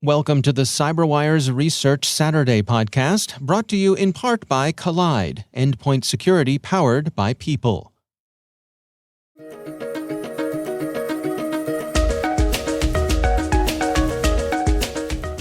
Welcome to the CyberWire's Research Saturday podcast, brought to you in part by Collide, endpoint security powered by people.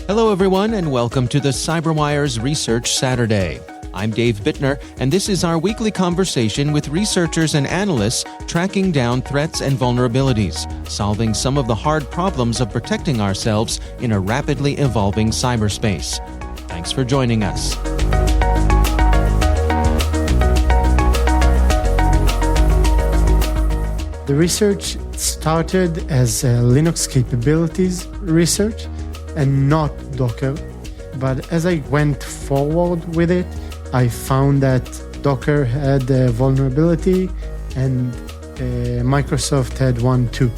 Hello, everyone, and welcome to the CyberWire's Research Saturday. I'm Dave Bittner, and this is our weekly conversation with researchers and analysts tracking down threats and vulnerabilities, solving some of the hard problems of protecting ourselves in a rapidly evolving cyberspace. Thanks for joining us. The research started as Linux capabilities research and not Docker. But as I went forward with it, I found that Docker had a vulnerability and Microsoft had one too.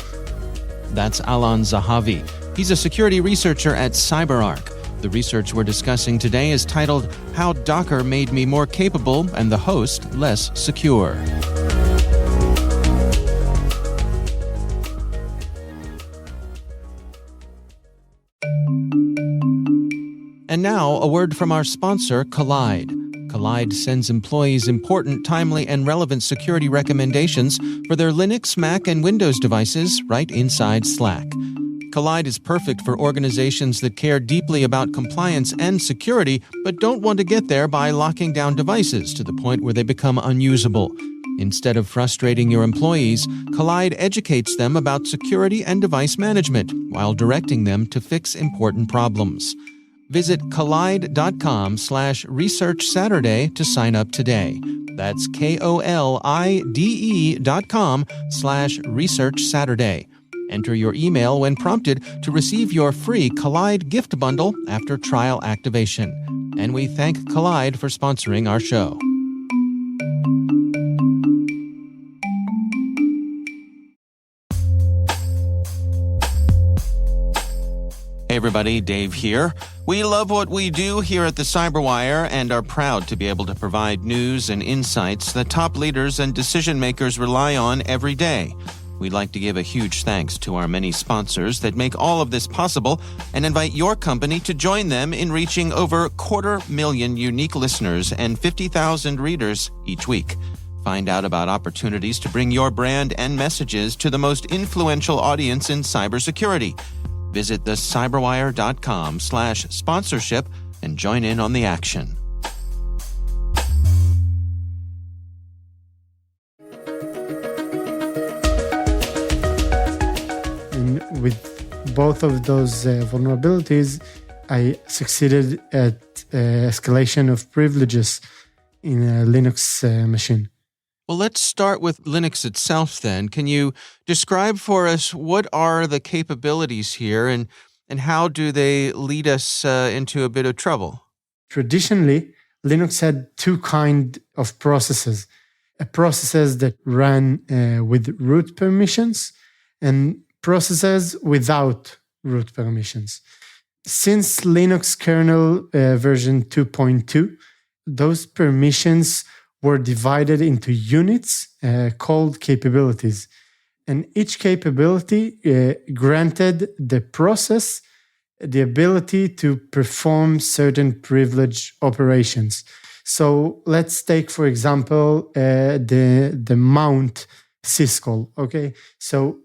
That's Alon Zahavi. He's a security researcher at CyberArk. The research we're discussing today is titled How Docker Made Me More Capable and the Host Less Secure. And now, a word from our sponsor, Collide. Collide sends employees important, timely, and relevant security recommendations for their Linux, Mac, and Windows devices right inside Slack. Collide is perfect for organizations that care deeply about compliance and security, but don't want to get there by locking down devices to the point where they become unusable. Instead of frustrating your employees, Collide educates them about security and device management while directing them to fix important problems. Visit collide.com/researchsaturday to sign up today. That's KOLIDE.com/researchsaturday. Enter your email when prompted to receive your free Collide gift bundle after trial activation. And we thank Collide for sponsoring our show. Hey everybody, Dave here. We love what we do here at the CyberWire and are proud to be able to provide news and insights that top leaders and decision makers rely on every day. We'd like to give a huge thanks to our many sponsors that make all of this possible and invite your company to join them in reaching over 250,000 unique listeners and 50,000 readers each week. Find out about opportunities to bring your brand and messages to the most influential audience in cybersecurity. Visit thecyberwire.com/sponsorship and join in on the action. And with both of those vulnerabilities, I succeeded at escalation of privileges in a Linux machine. Well, let's start with Linux itself then. Can you describe for us what are the capabilities here and how do they lead us into a bit of trouble? Traditionally, Linux had two kinds of processes. Processes that ran with root permissions and processes without root permissions. Since Linux kernel version 2.2, those permissions were divided into units called capabilities. And each capability granted the process the ability to perform certain privilege operations. So let's take, for example, the mount syscall. Okay, so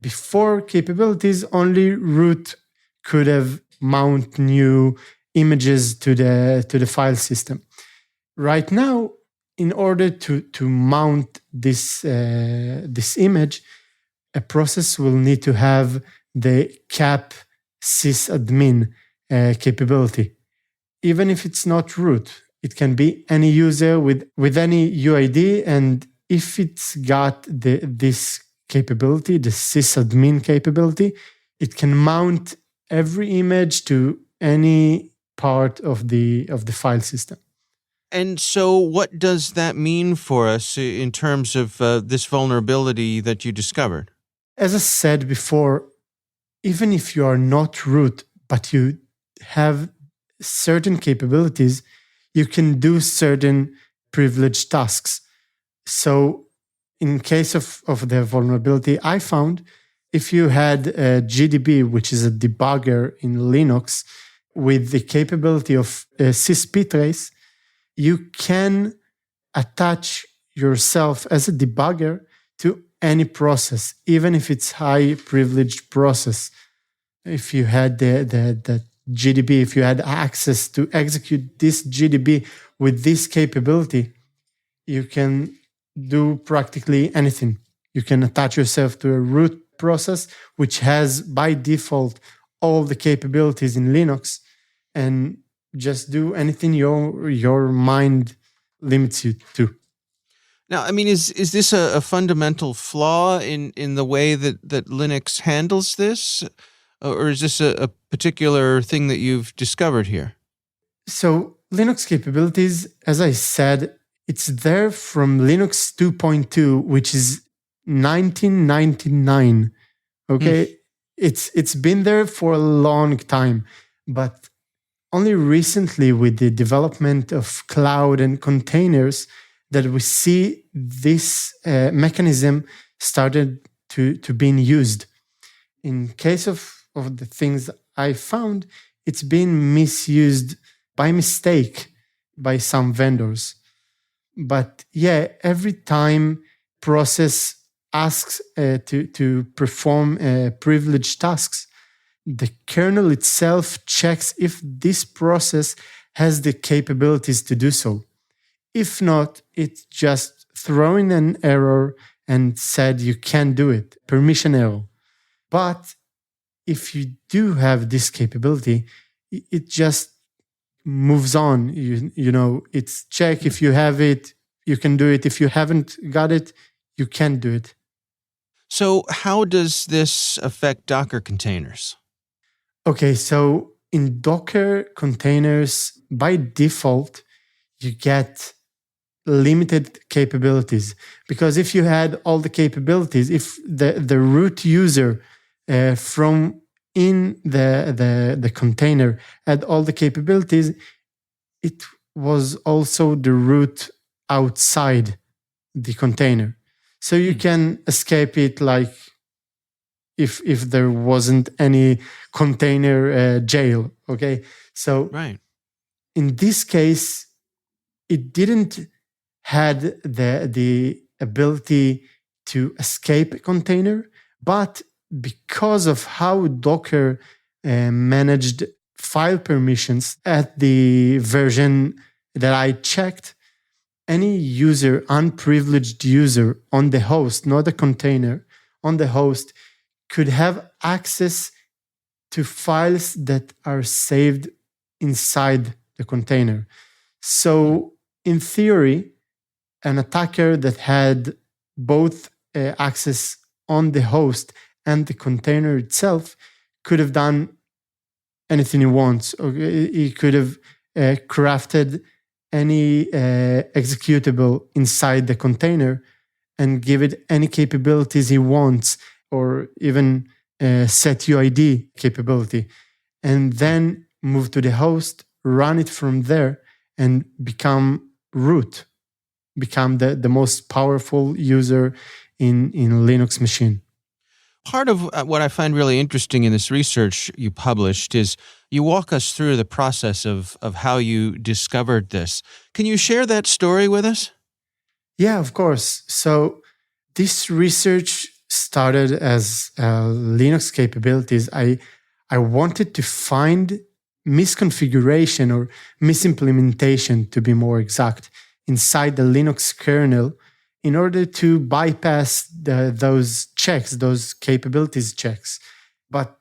before capabilities, only root could have mount new images to the file system. Right now, in order to mount this image, a process will need to have the cap sysadmin capability. Even if it's not root, it can be any user with any UID, and if it's got this capability, the sysadmin capability, it can mount every image to any part of the file system. And so what does that mean for us in terms of this vulnerability that you discovered? As I said before, even if you are not root, but you have certain capabilities, you can do certain privileged tasks. So in case of the vulnerability I found, if you had a GDB, which is a debugger in Linux, with the capability of sysptrace, you can attach yourself as a debugger to any process, even if it's high privileged process. If you had the GDB, if you had access to execute this GDB with this capability, you can do practically anything. You can attach yourself to a root process, which has by default all the capabilities in Linux, and just do anything your mind limits you to. Now, I mean, is this a fundamental flaw in the way that Linux handles this? Or is this a particular thing that you've discovered here? So Linux capabilities, as I said, it's there from Linux 2.2, which is 1999. Okay. It's been there for a long time, but only recently with the development of cloud and containers that we see this mechanism started to being used. In case of the things I found, it's been misused by mistake by some vendors. But yeah, every time process asks to perform privileged tasks, the kernel itself checks if this process has the capabilities to do so. If not, it's just throwing an error and said you can't do it, permission error. But if you do have this capability, it just moves on. You know, it's check if you have it, you can do it. If you haven't got it, you can't do it. So how does this affect Docker containers? Okay, so in Docker containers, by default, you get limited capabilities. Because if you had all the capabilities, if the root user from in the container had all the capabilities, it was also the root outside the container. So you can escape it like if there wasn't any container jail. Okay. So right. In this case, it didn't had the ability to escape a container, but because of how Docker managed file permissions at the version that I checked, any user, unprivileged user on the host, not a container, on the host, could have access to files that are saved inside the container. So in theory, an attacker that had both access on the host and the container itself could have done anything he wants. Or he could have crafted any executable inside the container and give it any capabilities he wants, or even setuid capability, and then move to the host, run it from there, and become root, become the most powerful user in Linux machine. Part of what I find really interesting in this research you published is you walk us through the process of how you discovered this. Can you share that story with us? Yeah, of course. So this research started as Linux capabilities. I wanted to find misconfiguration or misimplementation, to be more exact, inside the Linux kernel in order to bypass those checks, those capabilities checks. But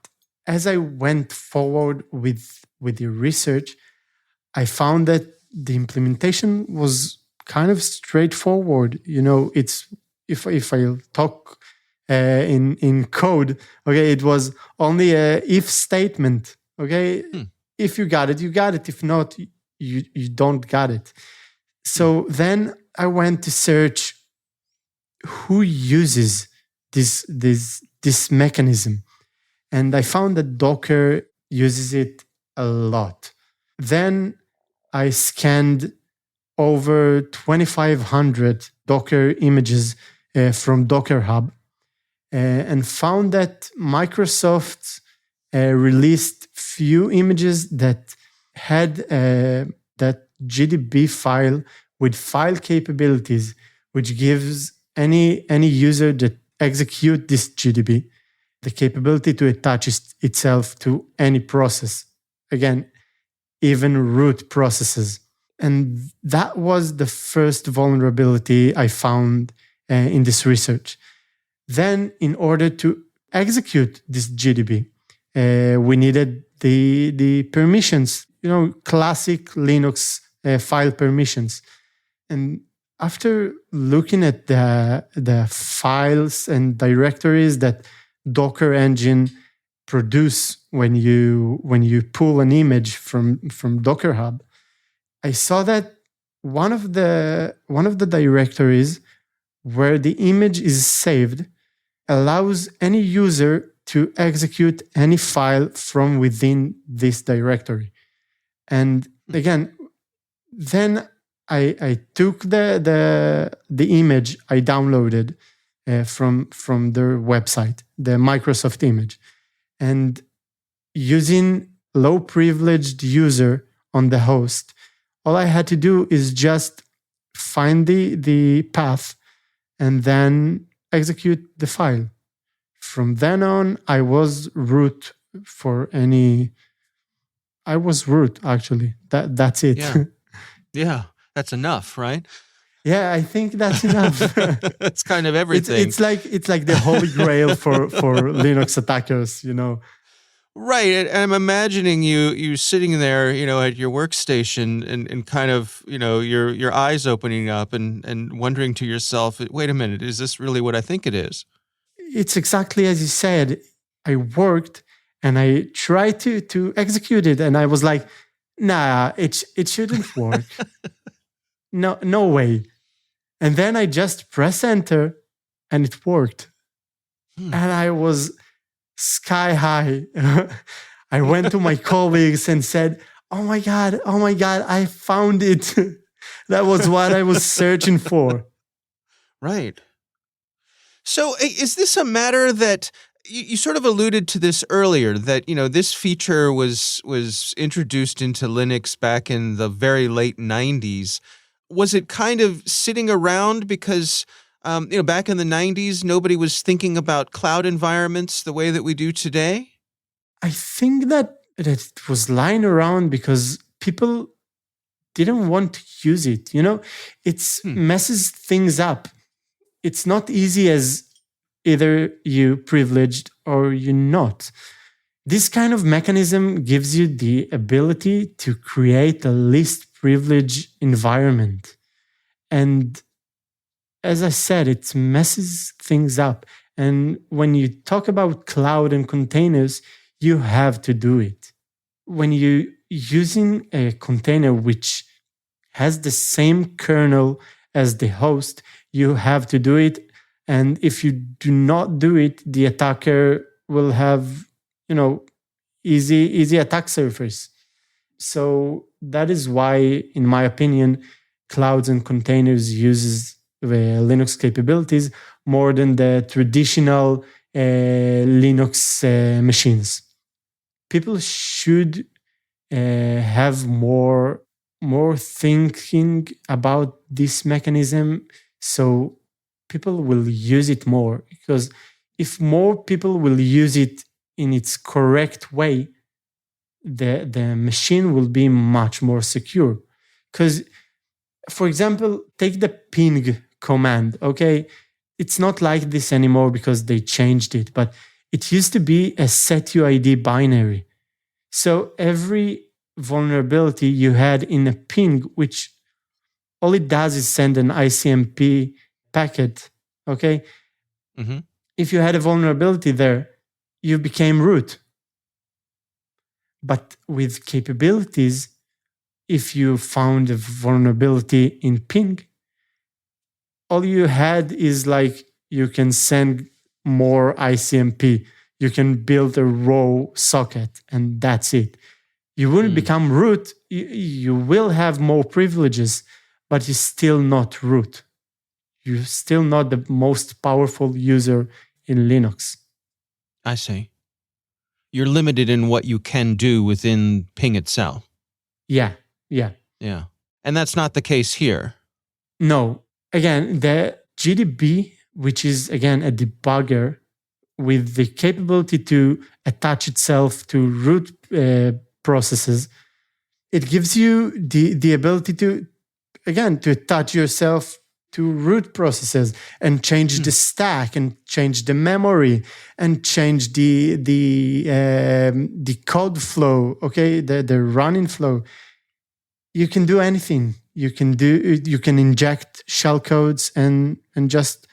as I went forward with the research, I found that the implementation was kind of straightforward. You know, it's if I talk in code, okay, it was only a if statement. Okay, if you got it, you got it. If not, you don't got it. So then I went to search who uses this mechanism, and I found that Docker uses it a lot. Then I scanned over 2,500 Docker images from Docker Hub, and found that Microsoft released few images that had that GDB file with file capabilities, which gives any user that execute this GDB the capability to attach itself to any process. Again, even root processes. And that was the first vulnerability I found in this research. Then, in order to execute this GDB, we needed the permissions, classic Linux file permissions. And after looking at the files and directories that Docker engine produce when you pull an image from Docker Hub, I saw that one of the directories where the image is saved allows any user to execute any file from within this directory. And again, then I took the image I downloaded from their website, the Microsoft image, and using low privileged user on the host, all I had to do is just find the path and then execute the file. From then on, I was root actually. That's it. Yeah. Yeah. That's enough, right? Yeah, I think that's enough. That's kind of everything. It's like the holy grail for Linux attackers, Right. And I'm imagining you sitting there, at your workstation and kind of, your eyes opening up and wondering to yourself, wait a minute, is this really what I think it is? It's exactly as you said. I worked and I tried to execute it, and I was like, nah, it shouldn't work. No way. And then I just press enter and it worked. And I was sky high. I went to my colleagues and said, oh my God, I found it. That was what I was searching for. Right. So is this a matter that you sort of alluded to this earlier, that, this feature was introduced into Linux back in the very late 90s. Was it kind of sitting around because, back in the 90s, nobody was thinking about cloud environments the way that we do today? I think that it was lying around because people didn't want to use it. It messes things up. It's not easy as either you privileged or you're not. This kind of mechanism gives you the ability to create a least privilege environment. And as I said, it messes things up. And when you talk about cloud and containers, you have to do it. When you're using a container which has the same kernel as the host, you have to do it. And if you do not do it, the attacker will have, easy attack surface. So that is why, in my opinion, clouds and containers uses the Linux capabilities more than the traditional Linux machines. People should have more thinking about this mechanism, so people will use it more. Because if more people will use it in its correct way, the machine will be much more secure. Because, for example, take the ping command, okay? It's not like this anymore because they changed it, but it used to be a setuid binary. So every vulnerability you had in a ping, which all it does is send an ICMP packet, okay? Mm-hmm. If you had a vulnerability there, you became root. But with capabilities, if you found a vulnerability in ping, all you had is like you can send more ICMP. You can build a raw socket, and that's it. You wouldn't become root. You will have more privileges, but you're still not root. You're still not the most powerful user in Linux. I see. You're limited in what you can do within ping itself. Yeah. Yeah. And that's not the case here. No. Again, the GDB, which is, again, a debugger with the capability to attach itself to root processes, it gives you the ability to attach yourself to root processes and change the stack and change the memory and change the code flow, okay, the running flow. You can do anything. You can inject shellcodes and just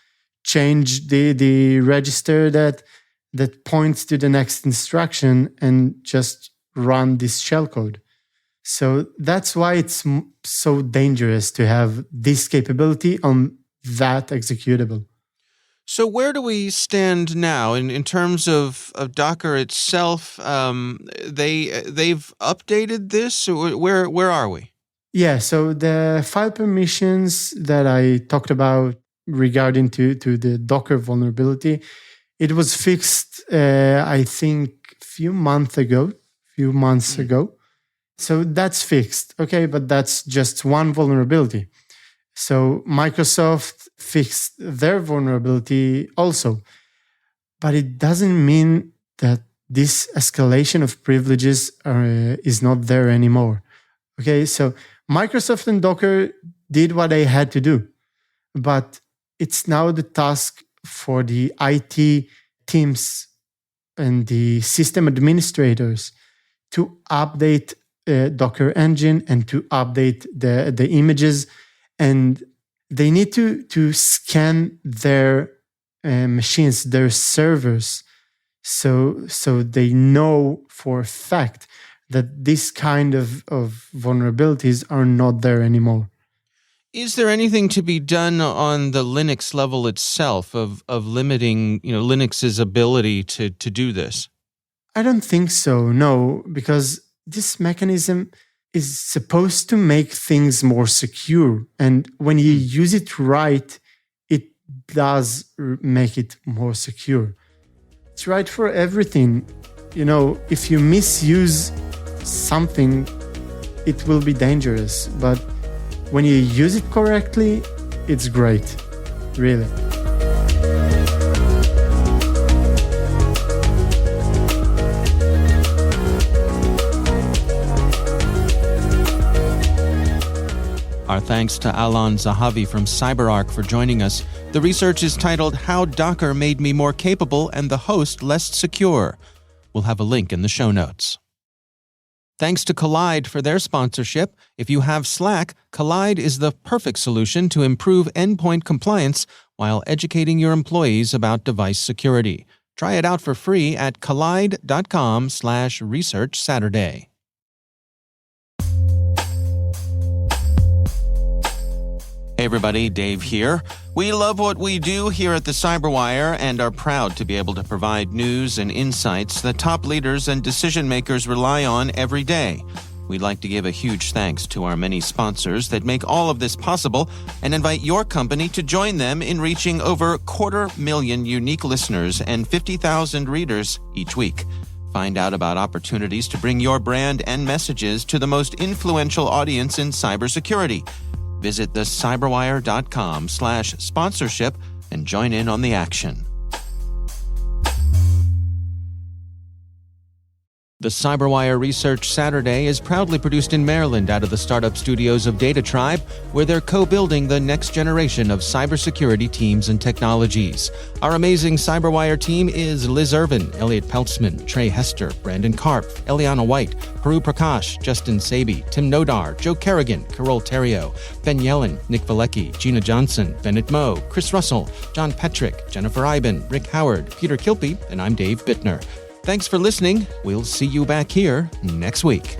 change the register that points to the next instruction and just run this shellcode. So that's why it's so dangerous to have this capability on that executable. So where do we stand now in terms of Docker itself? They've updated this. Where are we? Yeah, so the file permissions that I talked about regarding to the Docker vulnerability, it was fixed, I think, a few months ago. So that's fixed, okay, but that's just one vulnerability. So Microsoft fixed their vulnerability also. But it doesn't mean that this escalation of privileges is not there anymore. Okay, so Microsoft and Docker did what they had to do. But it's now the task for the IT teams and the system administrators to update Docker engine and to update the images, and they need to scan their machines, their servers, so they know for a fact that this kind of vulnerabilities are not there anymore. Is there anything to be done on the Linux level itself of limiting, Linux's ability to do this? I don't think so, no, because this mechanism is supposed to make things more secure. And when you use it right, it does make it more secure. It's right for everything. If you misuse something, it will be dangerous. But when you use it correctly, it's great, really. Our thanks to Alon Zahavi from CyberArk for joining us. The research is titled How Docker Made Me More Capable and the Host Less Secure. We'll have a link in the show notes. Thanks to Kolide for their sponsorship. If you have Slack, Kolide is the perfect solution to improve endpoint compliance while educating your employees about device security. Try it out for free at kolide.com/researchsaturday. Hey everybody, Dave here. We love what we do here at the CyberWire and are proud to be able to provide news and insights that top leaders and decision makers rely on every day. We'd like to give a huge thanks to our many sponsors that make all of this possible and invite your company to join them in reaching over 250,000 unique listeners and 50,000 readers each week. Find out about opportunities to bring your brand and messages to the most influential audience in cybersecurity. Visit thecyberwire.com/sponsorship and join in on the action. The CyberWire Research Saturday is proudly produced in Maryland out of the startup studios of Data Tribe, where they're co-building the next generation of cybersecurity teams and technologies. Our amazing CyberWire team is Liz Irvin, Elliot Peltzman, Trey Hester, Brandon Karp, Eliana White, Paru Prakash, Justin Sabi, Tim Nodar, Joe Kerrigan, Carol Terrio, Ben Yellen, Nick Valecki, Gina Johnson, Bennett Moe, Chris Russell, John Petrick, Jennifer Iben, Rick Howard, Peter Kilpie, and I'm Dave Bittner. Thanks for listening. We'll see you back here next week.